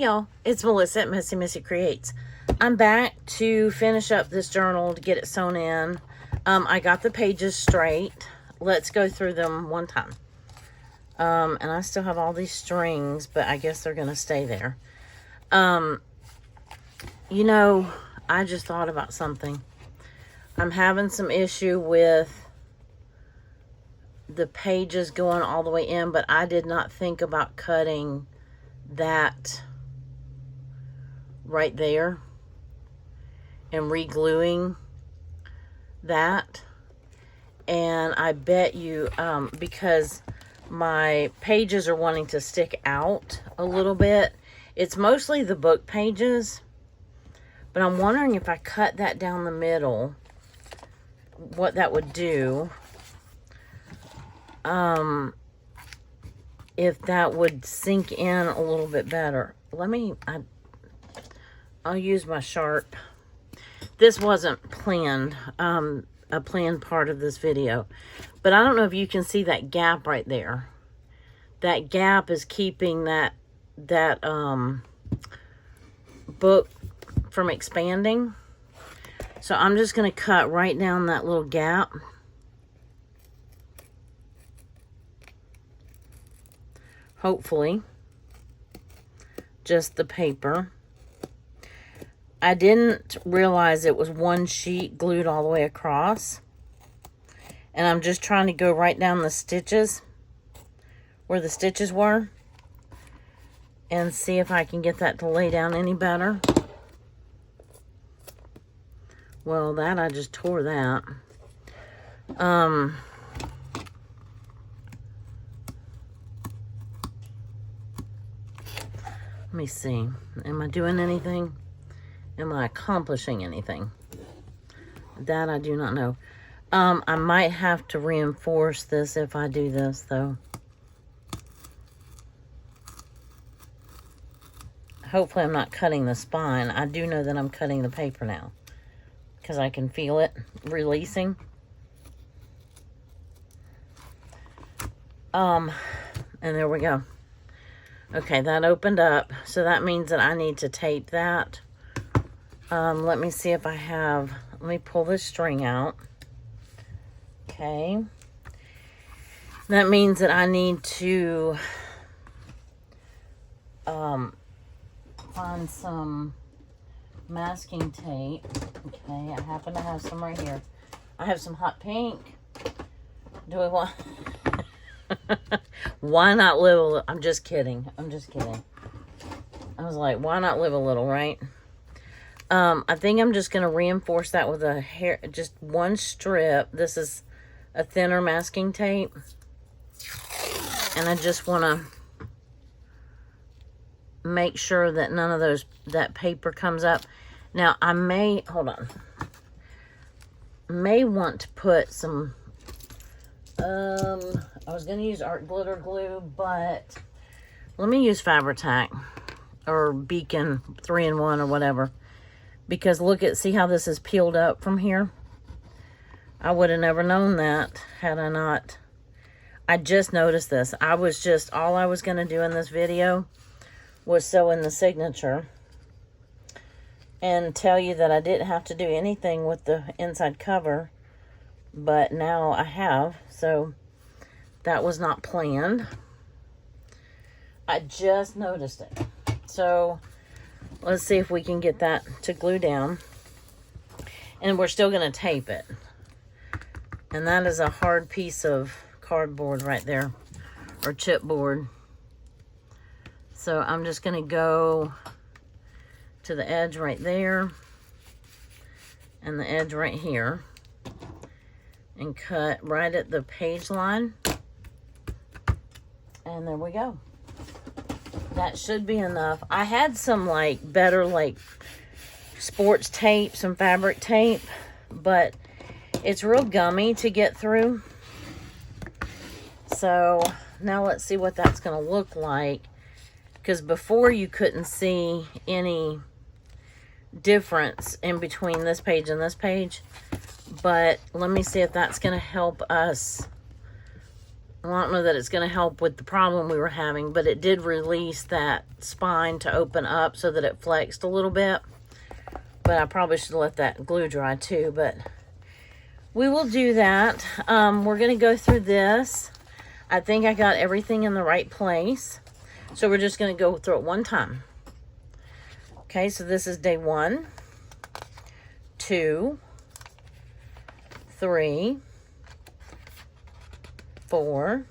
y'all, it's Melissa at MessyMissy Creates. I'm back to finish up this journal to get it sewn in. I got the pages straight. Let's go through them one time. And I still have all these strings, but I guess they're gonna stay there. You know, I just thought about something. I'm having some issue with the pages going all the way in, but I did not think about cutting that right there and re-gluing that. And I bet you, because my pages are wanting to stick out a little bit, it's mostly the book pages, but I'm wondering if I cut that down the middle, what that would do. If that would sink in a little bit better. I'll use my sharp. This wasn't planned, a planned part of this video, but I don't know if you can see that gap right there. That gap is keeping that book from expanding. So I'm just going to cut right down that little gap. Hopefully, just the paper. I didn't realize it was one sheet glued all the way across. And I'm just trying to go right down the stitches, where the stitches were, and see if I can get that to lay down any better. Well, that I just tore that. Let me see. Am I doing anything? Am I accomplishing anything? That I do not know. I might have to reinforce this if I do this, though. Hopefully I'm not cutting the spine. I do know that I'm cutting the paper now, because I can feel it releasing. And there we go. Okay, that opened up, so that means that I need to tape that. Let me see if I have, let me pull this string out. Okay. That means that I need to find some masking tape. Okay, I happen to have some right here. I have some hot pink. Do we want... Why not live a little? I'm just kidding. I'm just kidding. I was like, why not live a little, right? I think I'm just going to reinforce that with a hair, just one strip. This is a thinner masking tape. And I just want to make sure that none of that paper comes up. Now, I may, hold on. May want to put some, I was going to use art glitter glue, but let me use Fabri-Tac or Beacon 3-in-1 or whatever. Because look at, see how this is peeled up from here? I would have never known that had I not. I just noticed this. All I was going to do in this video was sew in the signature and tell you that I didn't have to do anything with the inside cover. But now I have, so that was not planned. I just noticed it. So let's see if we can get that to glue down. And we're still going to tape it. And that is a hard piece of cardboard right there, or chipboard. So I'm just going to go to the edge right there and the edge right here. And cut right at the page line. And there we go. That should be enough. I had some better sports tape, some fabric tape, but it's real gummy to get through. So now let's see what that's going to look like. Because before you couldn't see any difference in between this page and this page. But let me see if that's going to help us I don't know that it's going to help with the problem we were having, but it did release that spine to open up so that it flexed a little bit. But I probably should let that glue dry too, but we will do that. We're going to go through this. I think I got everything in the right place. So we're just going to go through it one time. Okay, so this is day 1, 2, 3, 4,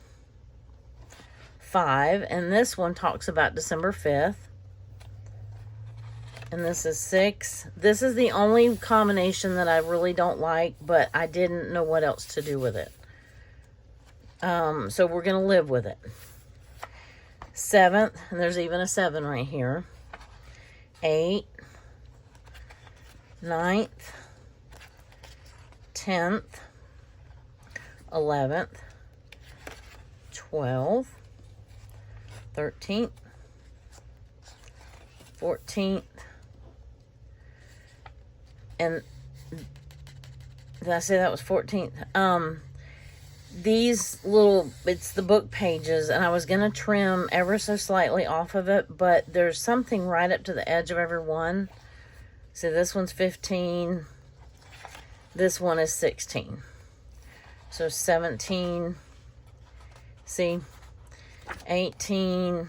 5, and this one talks about December 5th. And this is 6. This is the only combination that I really don't like, but I didn't know what else to do with it. So we're going to live with it. 7th, and there's even a 7 right here. 8, 9th, 10th, 11th, 12th, 13th, 14th, and did I say that was 14th? These little, it's the book pages, and I was going to trim ever so slightly off of it, but there's something right up to the edge of every one. So this one's 15. This one is 16. So 17. See? 18.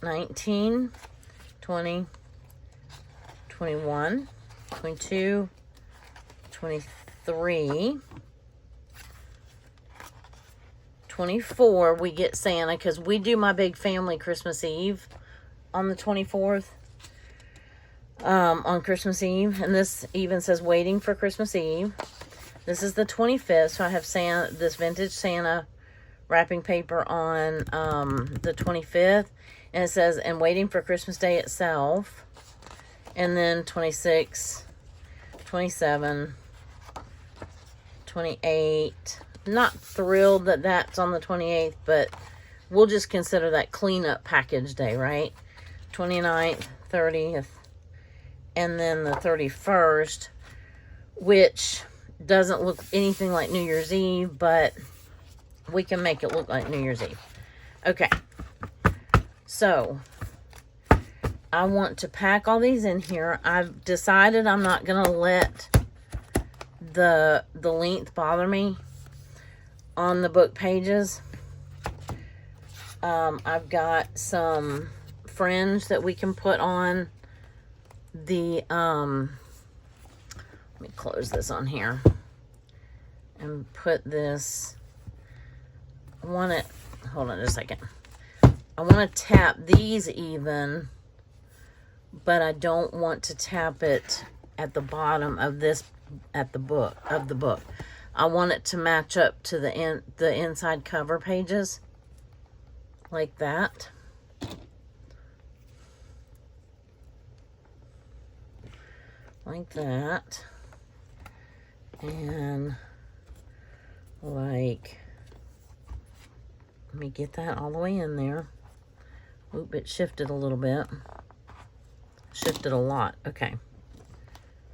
19. 20. 21. 22. 23. 24, we get Santa, because we do my big family Christmas Eve on the 24th. On Christmas Eve. And this even says waiting for Christmas Eve. This is the 25th, so I have Santa, this vintage Santa wrapping paper on the 25th. And it says, and waiting for Christmas Day itself. And then 26, 27, 28. Not thrilled that that's on the 28th, but we'll just consider that cleanup package day, right? 29th, 30th, and then the 31st, which doesn't look anything like New Year's Eve, but we can make it look like New Year's Eve. Okay, so I want to pack all these in here. I've decided I'm not going to let the length bother me on the book pages. I've got some fringe that we can put on the, let me close this on here and put this, I want it, hold on just a second. I want to tap these even, but I don't want to tap it at the bottom of this, of the book. I want it to match up to the inside cover pages, like that. Like that. And like, let me get that all the way in there. Oop, it shifted a little bit. Shifted a lot. Okay.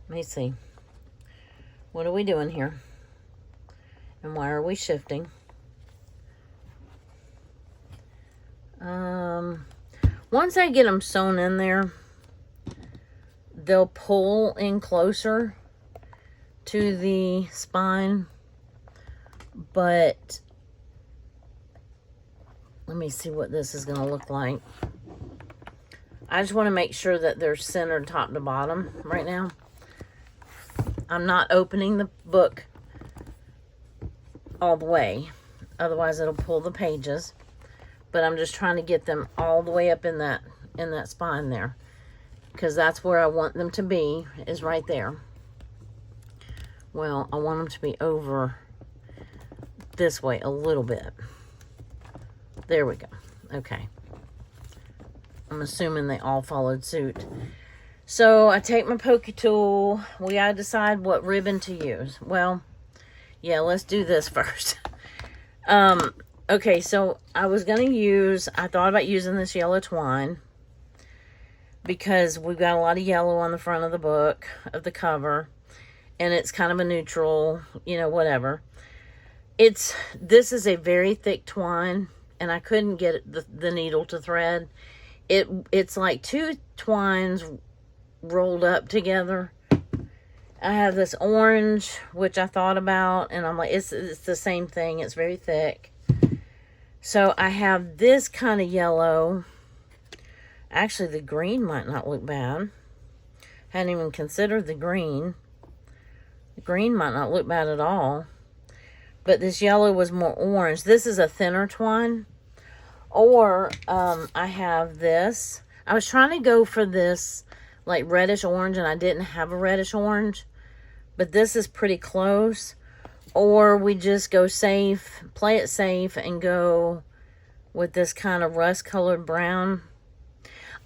Let me see. What are we doing here? And why are we shifting? Once I get them sewn in there, they'll pull in closer to the spine. But let me see what this is going to look like. I just want to make sure that they're centered top to bottom right now. I'm not opening the book all the way, otherwise it'll pull the pages, but I'm just trying to get them all the way up in that spine there, because that's where I want them to be, is right there. Well, I want them to be over this way a little bit. There we go. Okay, I'm assuming they all followed suit. So I take my pokey tool. We gotta decide what ribbon to use. Well, yeah, let's do this first. Okay, so I thought about using this yellow twine because we've got a lot of yellow on the front of the book, of the cover, and it's kind of a neutral, you know, whatever. This is a very thick twine, and I couldn't get the needle to thread. It's like two twines rolled up together. I have this orange, which I thought about, and I'm like, it's the same thing. It's very thick. So I have this kind of yellow. Actually, the green might not look bad. Hadn't even considered the green. The green might not look bad at all. But this yellow was more orange. This is a thinner twine. Or I have this. I was trying to go for this like reddish orange, and I didn't have a reddish orange. But this is pretty close. Or we just go safe, play it safe, and go with this kind of rust-colored brown.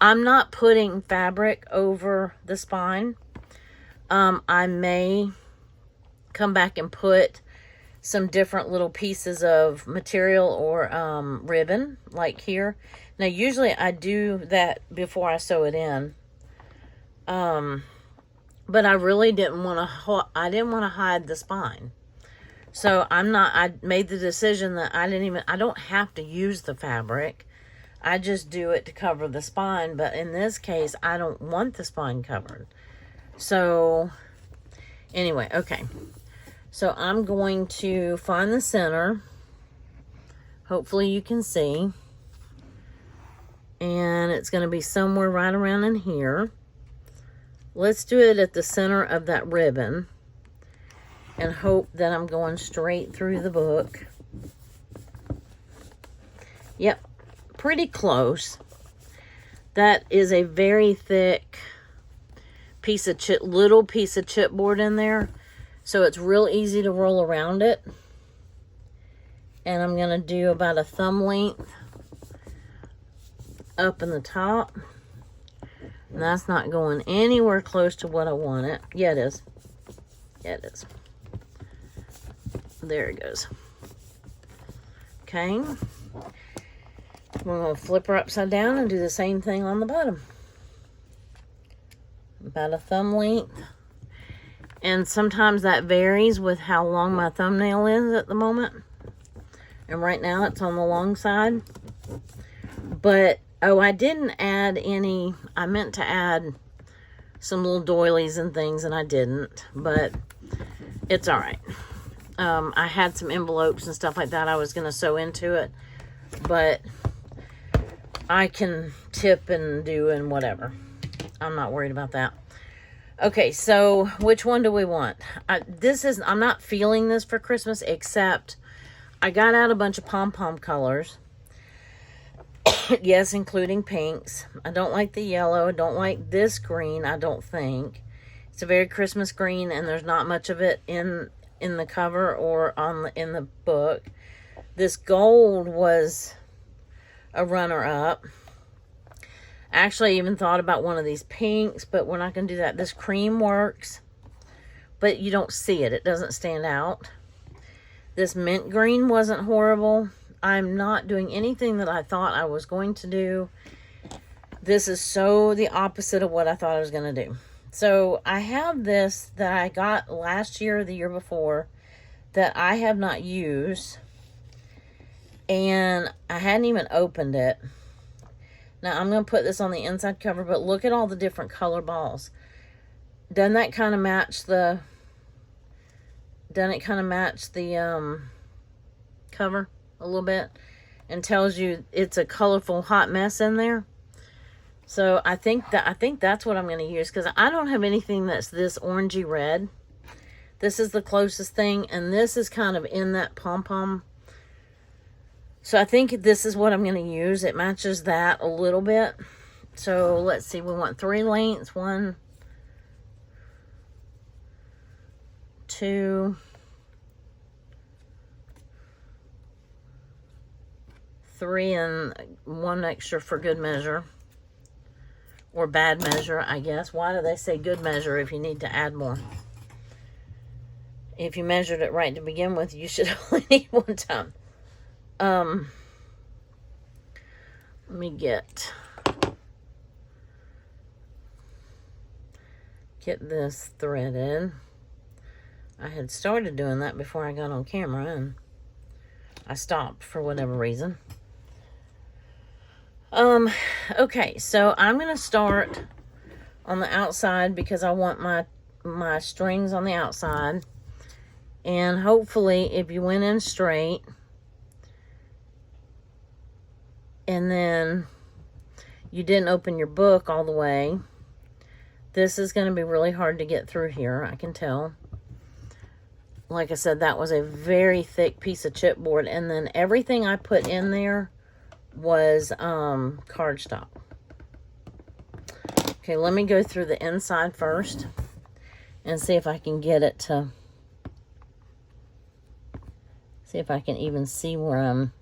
I'm not putting fabric over the spine. I may come back and put some different little pieces of material or ribbon, like here. Now, usually I do that before I sew it in. But I really didn't want to hide the spine. So I made the decision that I don't have to use the fabric. I just do it to cover the spine. But in this case, I don't want the spine covered. So anyway, okay. So I'm going to find the center. Hopefully you can see. And it's going to be somewhere right around in here. Let's do it at the center of that ribbon. And hope that I'm going straight through the book. Yep, pretty close. That is a very thick little piece of chipboard in there. So it's real easy to roll around it. And I'm going to do about a thumb length up in the top. And that's not going anywhere close to what I want it. Yeah, it is. Yeah, it is. There it goes. Okay. We're going to flip her upside down and do the same thing on the bottom. About a thumb length. And sometimes that varies with how long my thumbnail is at the moment. And right now it's on the long side. But, oh, I didn't add any. I meant to add some little doilies and things, and I didn't. But it's all right. I had some envelopes and stuff like that I was going to sew into it. But I can tip and do and whatever. I'm not worried about that. Okay, so which one do we want? I'm not feeling this for Christmas, except I got out a bunch of pom-pom colors. Yes, including pinks. I don't like the yellow. I don't like this green, I don't think. It's a very Christmas green, and there's not much of it in the cover or in the book. This gold was a runner-up. Actually, I even thought about one of these pinks, but we're not going to do that. This cream works, but you don't see it. It doesn't stand out. This mint green wasn't horrible. I'm not doing anything that I thought I was going to do. This is so the opposite of what I thought I was going to do. So I have this that I got last year or the year before that I have not used. And I hadn't even opened it. Now I'm going to put this on the inside cover, but look at all the different color balls. Doesn't that kind of match the... Doesn't it kind of match the cover a little bit? And tells you it's a colorful hot mess in there. So I think that's what I'm going to use, because I don't have anything that's this orangey red. This is the closest thing, and this is kind of in that pom-pom. So I think this is what I'm going to use. It matches that a little bit. So let's see, we want 3 lengths. 1, 2, 3, and 1 extra for good measure. Or bad measure, I guess. Why do they say good measure if you need to add more? If you measured it right to begin with, you should only need 1 time. Let me get this threaded. I had started doing that before I got on camera, and I stopped for whatever reason. Okay, so I'm going to start on the outside because I want my strings on the outside. And hopefully, if you went in straight, and then you didn't open your book all the way, this is going to be really hard to get through here, I can tell. Like I said, that was a very thick piece of chipboard, and then everything I put in there was cardstock. Okay, let me go through the inside first and see if I can get it to, see if I can even see where I'm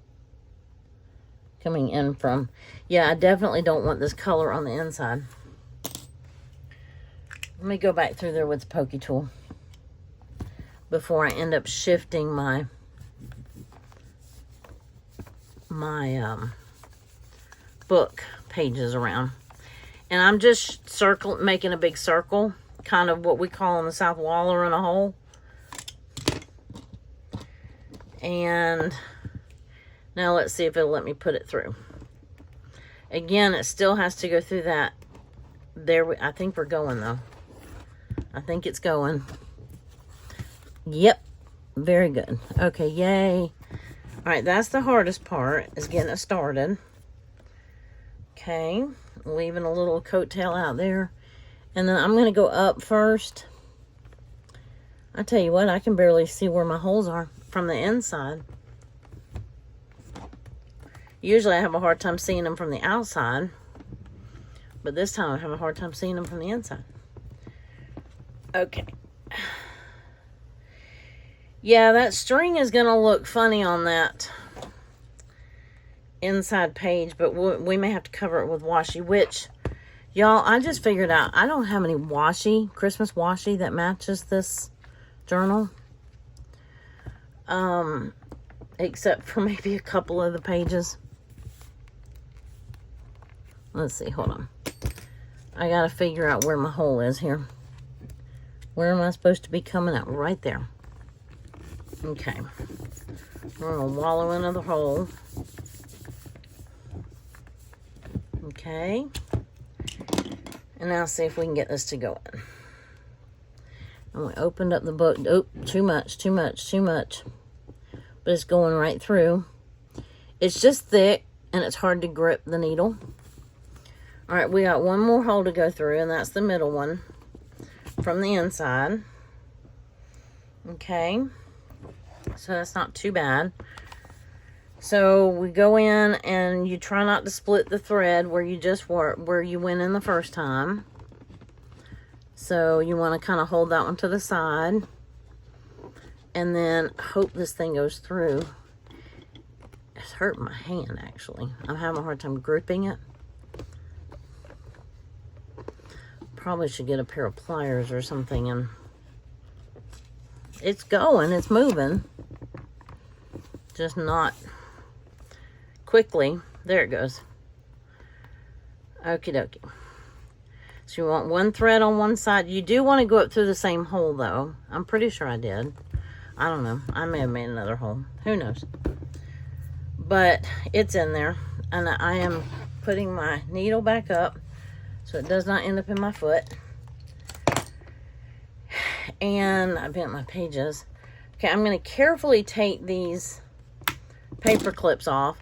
coming in from. Yeah, I definitely don't want this color on the inside. Let me go back through there with the pokey tool before I end up shifting my book pages around. And I'm just making a big circle, kind of what we call in the South wallering a hole. And now let's see if it'll let me put it through. Again, it still has to go through that. There, I think we're going though. I think it's going. Yep, very good. Okay, yay. All right, that's the hardest part, is getting it started. Okay, leaving a little coattail out there. And then I'm going to go up first. I tell you what, I can barely see where my holes are from the inside. Usually I have a hard time seeing them from the outside, but this time I have a hard time seeing them from the inside. Okay. Yeah, that string is going to look funny on that inside page, but we may have to cover it with washi, which, y'all, I just figured out I don't have any washi, Christmas washi that matches this journal. Except for maybe a couple of the pages. Let's see, hold on. I gotta figure out where my hole is here. Where am I supposed to be coming out? Right there. Okay. We're gonna wallow into the hole. Okay. And now see if we can get this to go in. And we opened up the book. Oh, too much. But it's going right through. It's just thick and it's hard to grip the needle. All right, we got one more hole to go through, and that's the middle one from the inside. Okay, so that's not too bad. So we go in, and you try not to split the thread where you just where you went in the first time. So you want to kind of hold that one to the side, and then hope this thing goes through. It's hurting my hand, actually. I'm having a hard time gripping it. Probably should get a pair of pliers or something, and it's going, it's moving, just not quickly. There it goes. Okie dokie. So you want one thread on one side. You do want to go up through the same hole though. I'm pretty sure I did. I don't know. I may have made another hole. Who knows? But it's in there, and I am putting my needle back up so it does not end up in my foot. And I bent my pages. Okay, I'm going to carefully take these paper clips off.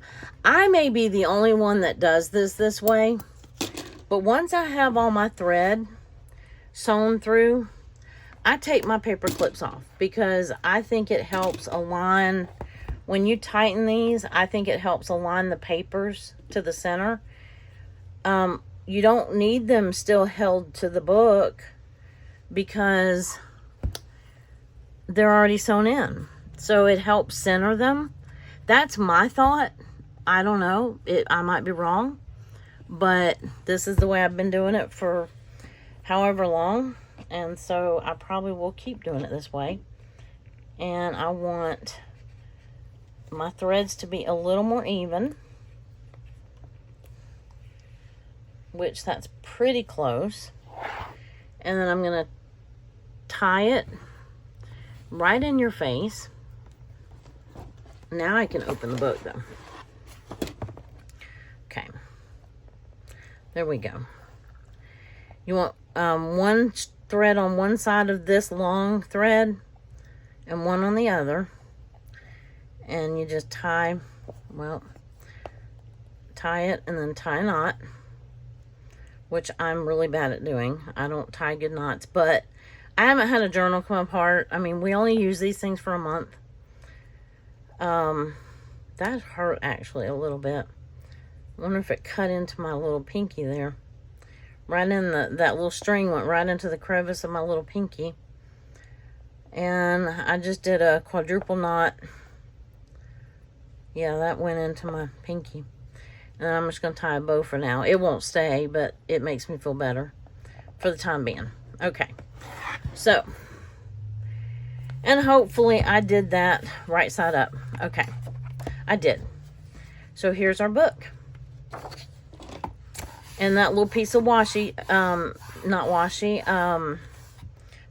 I may be the only one that does this way, but once I have all my thread sewn through, I take my paper clips off because I think it helps align. When you tighten these, I think it helps align the papers to the center. You don't need them still held to the book because they're already sewn in. So it helps center them. That's my thought. I don't know. I might be wrong. But this is the way I've been doing it for however long. And so I probably will keep doing it this way. And I want my threads to be a little more even, which that's pretty close. And then I'm going to tie it right in your face. Now I can open the book though. Okay. There we go. You want one thread on one side of this long thread and one on the other. And you just tie, well, tie it and then tie a knot, which I'm really bad at doing. I don't tie good knots, but I haven't had a journal come apart. I mean, we only use these things for a month. That hurt actually a little bit. I wonder if it cut into my little pinky there. Right in that little string went right into the crevice of my little pinky. And I just did a quadruple knot. Yeah, that went into my pinky. And I'm just going to tie a bow for now. It won't stay, but it makes me feel better for the time being. Okay. So, and hopefully I did that right side up. Okay. I did. So here's our book. And that little piece of washi, not washi,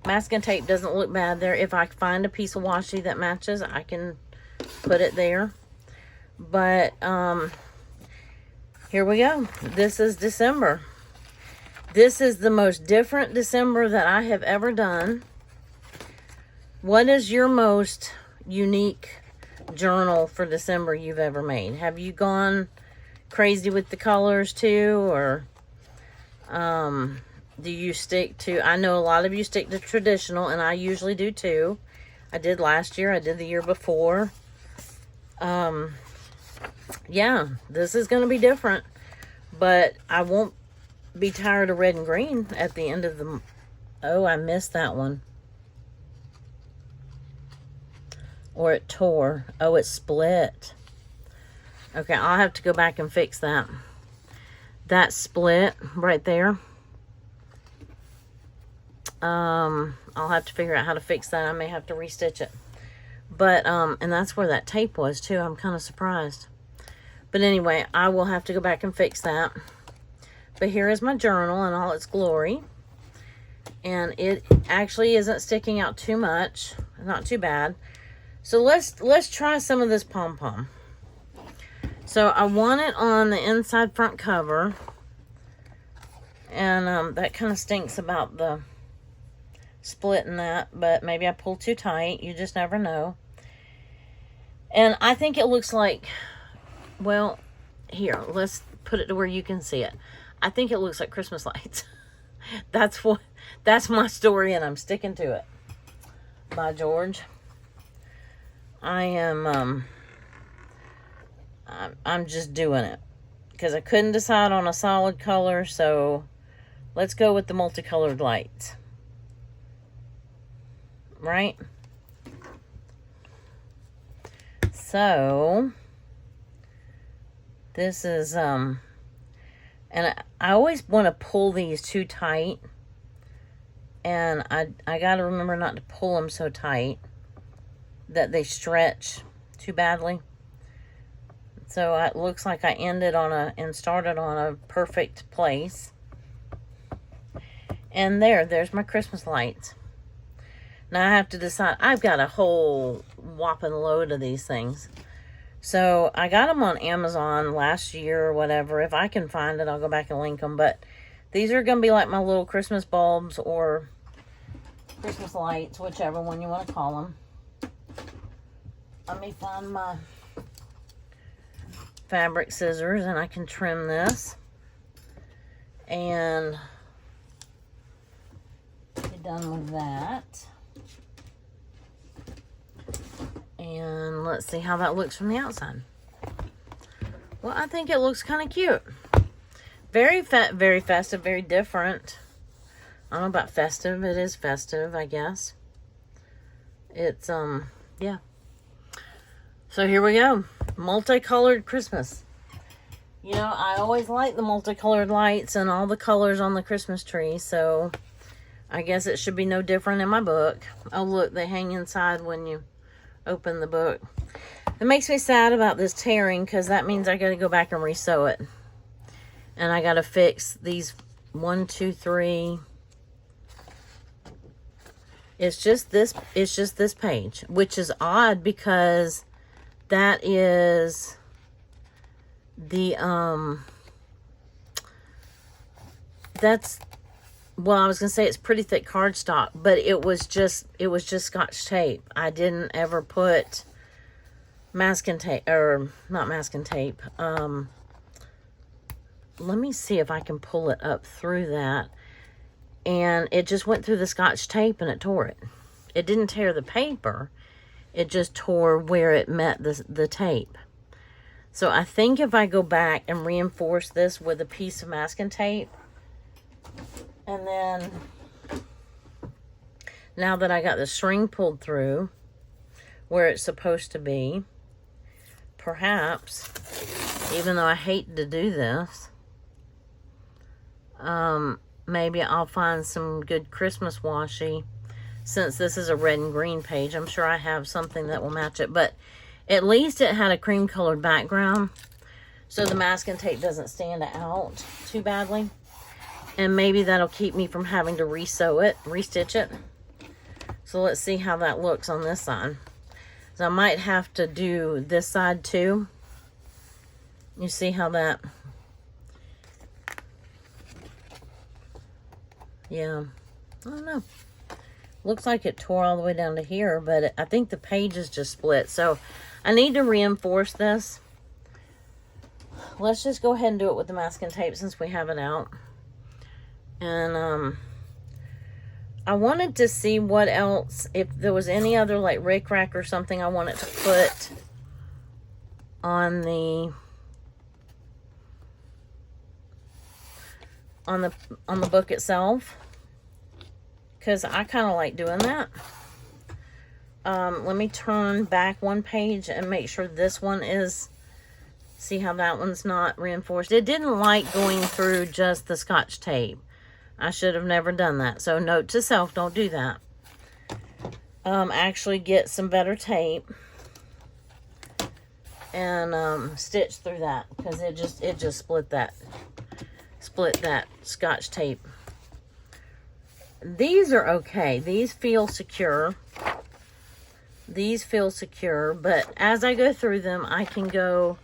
masking tape doesn't look bad there. If I find a piece of washi that matches, I can put it there. But, here we go. This is December. This is the most different December that I have ever done. What is your most unique journal for December you've ever made? Have you gone crazy with the colors too, or do you stick to, I know a lot of you stick to traditional, and I usually do too. I did last year, I did the year before. Yeah, this is going to be different, but I won't be tired of red and green at the end of the, oh, I missed that one. Or it tore. Oh, it split. Okay, I'll have to go back and fix that. That split right there. I'll have to figure out how to fix that. I may have to restitch it. But, and that's where that tape was too. I'm kind of surprised. But anyway, I will have to go back and fix that. But here is my journal in all its glory. And it actually isn't sticking out too much. Not too bad. So let's try some of this pom-pom. So I want it on the inside front cover. And that kind of stinks about the splitting that. But maybe I pulled too tight. You just never know. And I think it looks like, well, here, let's put it to where you can see it. I think it looks like Christmas lights. That's my story, and I'm sticking to it. By George. I am, I'm just doing it. Because I couldn't decide on a solid color, so let's go with the multicolored lights. Right? So, this is, and I always want to pull these too tight. And I got to remember not to pull them so tight that they stretch too badly. So it looks like I ended on and started on a perfect place. And there's my Christmas lights. Now I have to decide. I've got a whole whopping load of these things. So I got them on Amazon last year or whatever. If I can find it, I'll go back and link them. But these are going to be like my little Christmas bulbs or Christmas lights, whichever one you want to call them. Let me find my fabric scissors and I can trim this. And be done with that. And let's see how that looks from the outside. Well, I think it looks kind of cute. Very festive, very different. I don't know about festive. It is festive, I guess. It's, yeah. So here we go. Multicolored Christmas. You know, I always like the multicolored lights and all the colors on the Christmas tree, so I guess it should be no different in my book. Oh, look, they hang inside when you open the book. It makes me sad about this tearing because that means I got to go back and re-sew it. And I got to fix these 1, 2, 3. It's just this page, which is odd because that is the, that's, well, I was going to say it's pretty thick cardstock, but it was just Scotch tape. I didn't ever put masking tape, or not masking tape. Let me see if I can pull it up through that. And it just went through the Scotch tape and it tore it. It didn't tear the paper. It just tore where it met the tape. So I think if I go back and reinforce this with a piece of masking tape, and then now that I got the string pulled through where it's supposed to be, perhaps, even though I hate to do this, maybe I'll find some good Christmas washi. Since this is a red and green page, I'm sure I have something that will match it. But at least it had a cream colored background, so the masking tape doesn't stand out too badly. And maybe that'll keep me from having to restitch it. So let's see how that looks on this side. So I might have to do this side too. You see how that, yeah, I don't know. Looks like it tore all the way down to here, but I think the page is just split. So I need to reinforce this. Let's just go ahead and do it with the masking tape since we have it out. And I wanted to see what else, if there was any other like rickrack or something I wanted to put on the book itself, because I kind of like doing that. Let me turn back one page and make sure this one is, see how that one's not reinforced. It didn't like going through just the Scotch tape. I should have never done that. So note to self, don't do that. Actually get some better tape and stitch through that, because it just split that Scotch tape. These are okay. These feel secure. These feel secure, but as I go through them, I can go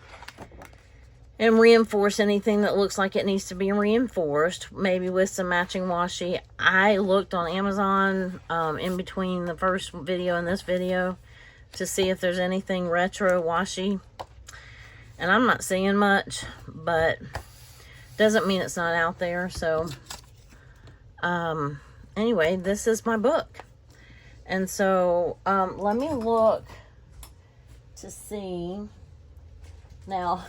and reinforce anything that looks like it needs to be reinforced, maybe with some matching washi. I looked on Amazon in between the first video and this video to see if there's anything retro washi, and I'm not seeing much, but doesn't mean it's not out there. So anyway, this is my book, and so let me look to see now.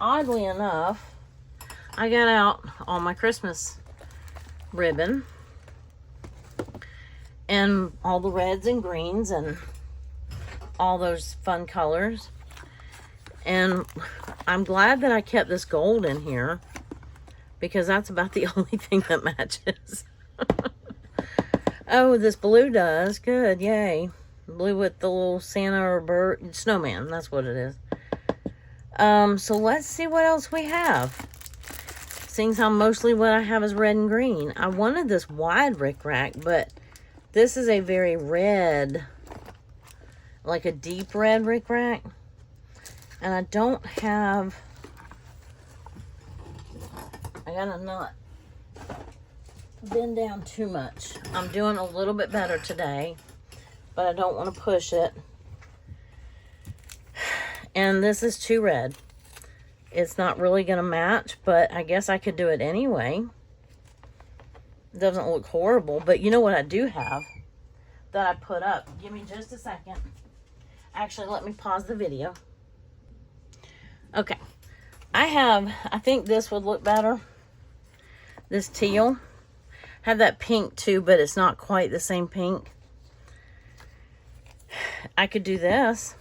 Oddly enough, I got out all my Christmas ribbon and all the reds and greens and all those fun colors. And I'm glad that I kept this gold in here, because that's about the only thing that matches. Oh, this blue does. Good, yay. Blue with the little Santa or bird, snowman, that's what it is. So let's see what else we have. Seeing how mostly what I have is red and green. I wanted this wide rickrack, but this is a very red, like a deep red rickrack. And I don't have, I gotta not bend down too much. I'm doing a little bit better today, but I don't want to push it. And this is too red. It's not really going to match, but I guess I could do it anyway. It doesn't look horrible, but you know what I do have that I put up? Give me just a second. Actually, let me pause the video. Okay. I think this would look better. This teal. Have that pink too, but it's not quite the same pink. I could do this.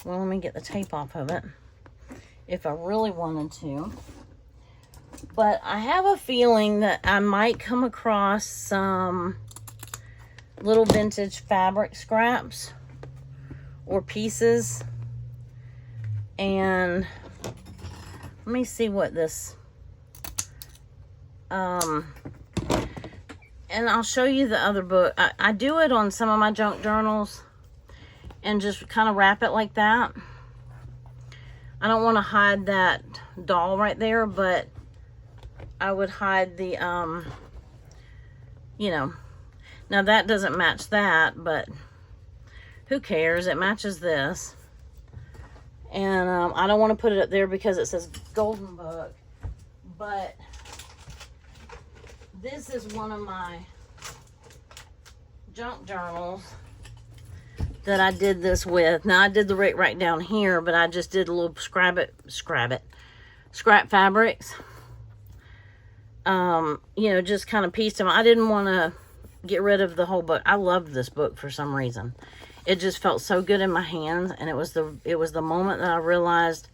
Well, let me get the tape off of it if I really wanted to. But I have a feeling that I might come across some little vintage fabric scraps or pieces. And let me see what this... and I'll show you the other book. I do it on some of my junk journals. and just kind of wrap it like that. I don't want to hide that doll right there, but I would hide the, you know, now that doesn't match that, but who cares? It matches this. And I don't want to put it up there because it says Golden Book, but this is one of my junk journals that I did this with. Now I did the right down here, but I just did a little scrap fabrics. You know, just kind of pieced them. I didn't want to get rid of the whole book. I loved this book for some reason. It just felt so good in my hands, and it was the moment that I realized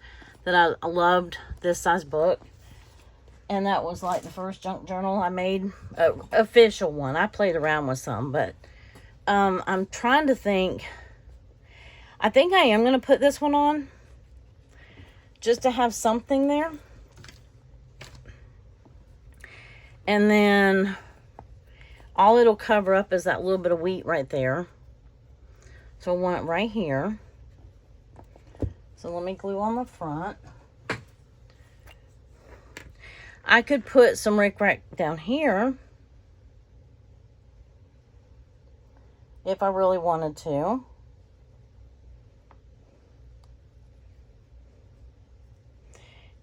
that I loved this size book. And that was like the first junk journal I made, official one. I played around with some, but I'm trying to think. I think I am going to put this one on just to have something there. And then all it'll cover up is that little bit of wheat right there. So I want it right here. So let me glue on the front. I could put some rickrack down here if I really wanted to.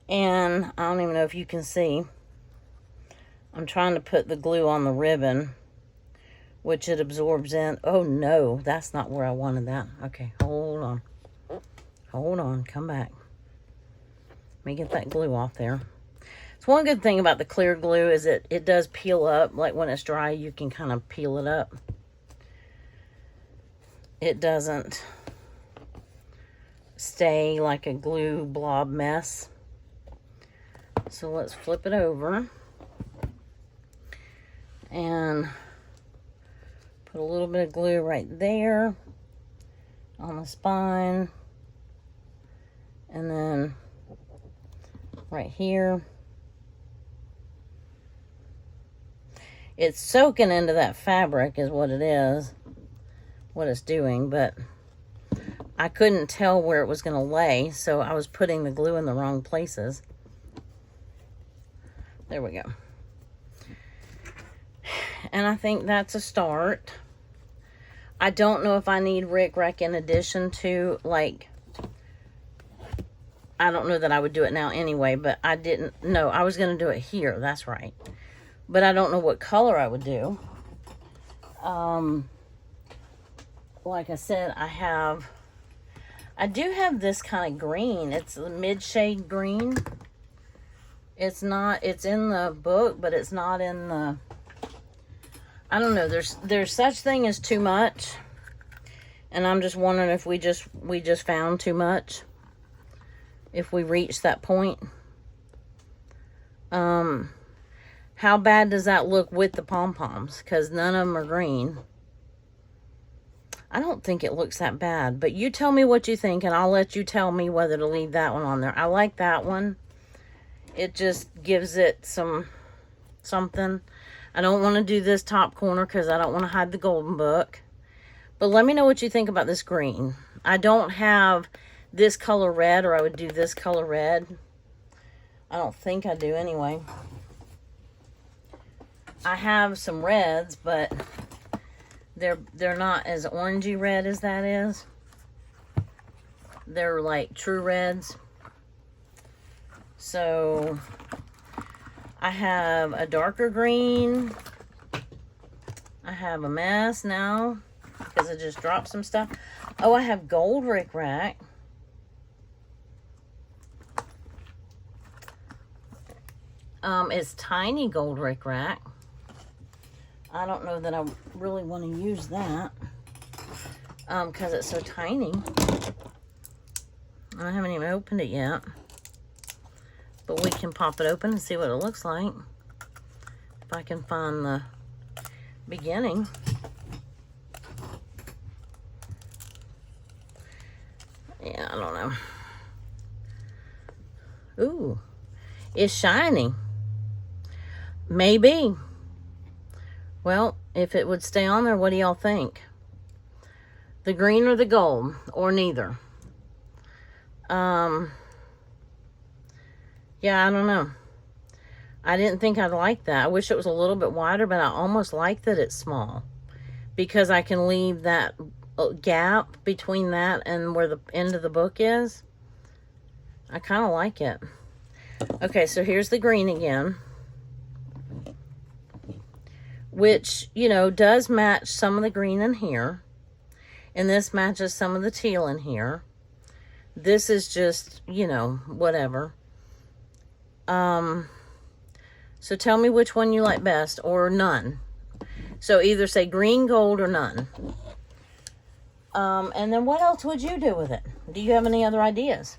And I don't even know if you can see. I'm trying to put the glue on the ribbon, which it absorbs in. Oh no, that's not where I wanted that. Okay, hold on. Hold on, come back. Let me get that glue off there. So one good thing about the clear glue is it does peel up. Like when it's dry, you can kind of peel it up. It doesn't stay like a glue blob mess. So let's flip it over and put a little bit of glue right there on the spine, and then right here. It's soaking into that fabric is what it is, what it's doing, but I couldn't tell where it was going to lay, so I was putting the glue in the wrong places. There we go. And I think that's a start. I don't know if I need rickrack in addition to, like, I don't know that I would do it now anyway, but I didn't know. I was going to do it here. That's right. But I don't know what color I would do. Like I said, I do have this kind of green. It's a mid-shade green. It's in the book, but it's not in the, I don't know, there's such thing as too much. And I'm just wondering if we just found too much. If we reached that point. How bad does that look with the pom-poms? Because none of them are green. I don't think it looks that bad. But you tell me what you think, and I'll let you tell me whether to leave that one on there. I like that one. It just gives it something. I don't want to do this top corner because I don't want to hide the Golden Book. But let me know what you think about this green. I don't have this color red, or I would do this color red. I don't think I do anyway. I have some reds, but they're not as orangey red as that is. They're like true reds. So I have a darker green. I have a mess now because I just dropped some stuff. Oh, I have gold rickrack. It's tiny gold rickrack. I don't know that I really want to use that because it's so tiny. I haven't even opened it yet. But we can pop it open and see what it looks like. If I can find the beginning. Yeah, I don't know. Ooh, it's shiny. Maybe. Well, if it would stay on there, what do y'all think? The green or the gold, or neither. Yeah, I don't know. I didn't think I'd like that. I wish it was a little bit wider, but I almost like that it's small, because I can leave that gap between that and where the end of the book is. I kind of like it. Okay, so here's the green again, which, you know, does match some of the green in here. And this matches some of the teal in here. This is just, you know, whatever. So tell me which one you like best, or none. So either say green, gold, or none. And then what else would you do with it? Do you have any other ideas?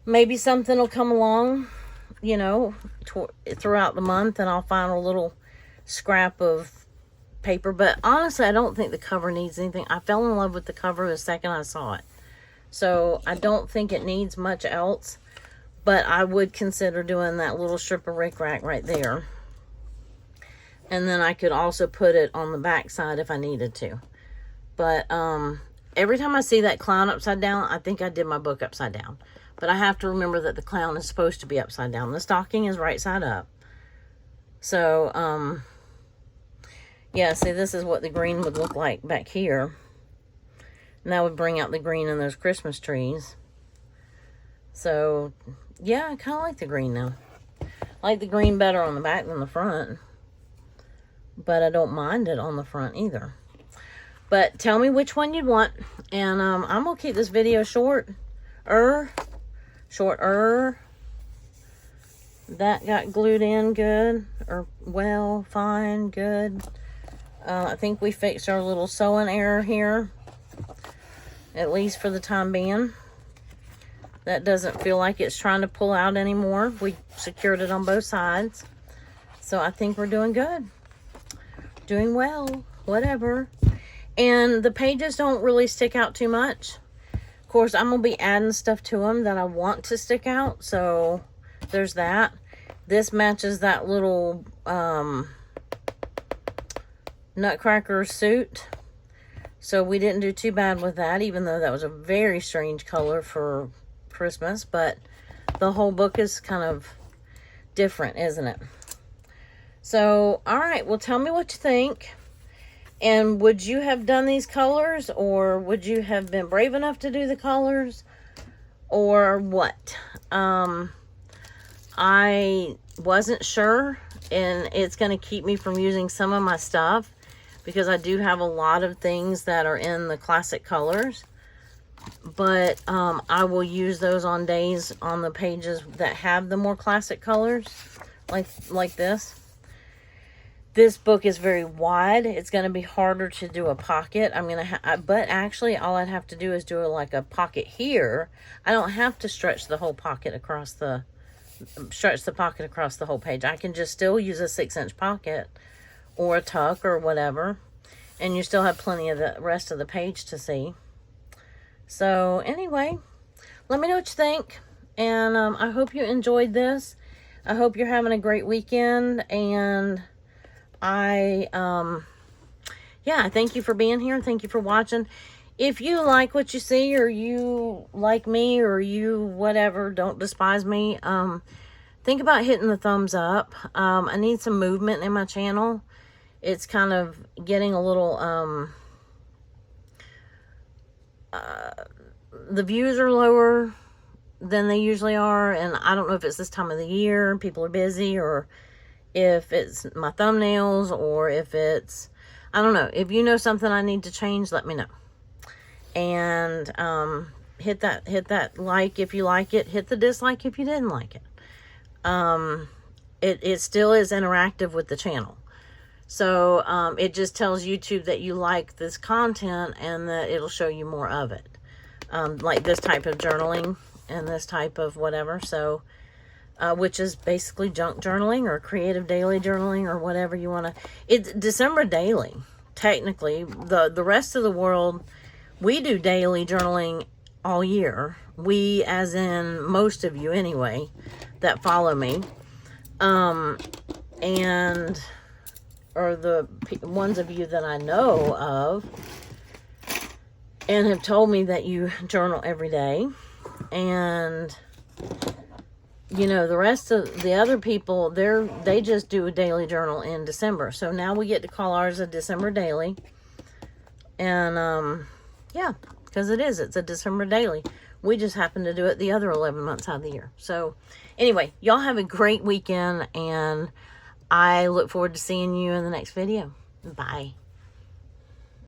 Maybe something will come along, you know, throughout the month, and I'll find a little scrap of paper. But honestly, I don't think the cover needs anything. I fell in love with the cover the second I saw it. So I don't think it needs much else. But I would consider doing that little strip of rickrack right there. And then I could also put it on the back side if I needed to. But every time I see that clown upside down, I think I did my book upside down. But I have to remember that the clown is supposed to be upside down. The stocking is right side up. So, yeah, see, this is what the green would look like back here. And that would bring out the green in those Christmas trees. So, yeah, I kind of like the green now. I like the green better on the back than the front. But I don't mind it on the front either. But tell me which one you'd want. And I'm going to keep this video shorter. That got glued in good. Or, well, fine, good. I think we fixed our little sewing error here. At least for the time being. That doesn't feel like it's trying to pull out anymore. We secured it on both sides. So I think we're doing good. Doing well. Whatever. And the pages don't really stick out too much. Of course, I'm going to be adding stuff to them that I want to stick out. So there's that. This matches that little Nutcracker suit. So we didn't do too bad with that, even though that was a very strange color for Christmas. But the whole book is kind of different, isn't it? So, all right. Well, tell me what you think. And would you have done these colors, or would you have been brave enough to do the colors, or what? I wasn't sure, and it's going to keep me from using some of my stuff, because I do have a lot of things that are in the classic colors. But I will use those on days on the pages that have the more classic colors, like this. This book is very wide. It's going to be harder to do a pocket. But actually, all I'd have to do is do like a pocket here. I don't have to stretch the whole pocket across the whole page. I can just still use a 6-inch pocket or a tuck or whatever, and you still have plenty of the rest of the page to see. So anyway, let me know what you think, and I hope you enjoyed this. I hope you're having a great weekend, and yeah, thank you for being here. Thank you for watching. If you like what you see, or you like me, or you whatever, don't despise me. Think about hitting the thumbs up. I need some movement in my channel. It's kind of getting a little, the views are lower than they usually are. And I don't know if it's this time of the year, people are busy, or if it's my thumbnails, or if it's, I don't know. If you know something I need to change, let me know. And hit that like if you like it. Hit the dislike if you didn't like it. It still is interactive with the channel. So it just tells YouTube that you like this content, and that it'll show you more of it. Like this type of journaling and this type of whatever. So which is basically junk journaling or creative daily journaling, or whatever you want to. It's December daily, technically. The rest of the world, we do daily journaling all year. We, as in most of you anyway, that follow me, and or the ones of you that I know of, and have told me that you journal every day. And you know, the rest of the other people, they just do a daily journal in December. So now we get to call ours a December daily. And yeah, because it's a December daily. We just happen to do it the other 11 months out of the year. So anyway, y'all have a great weekend, and I look forward to seeing you in the next video. Bye.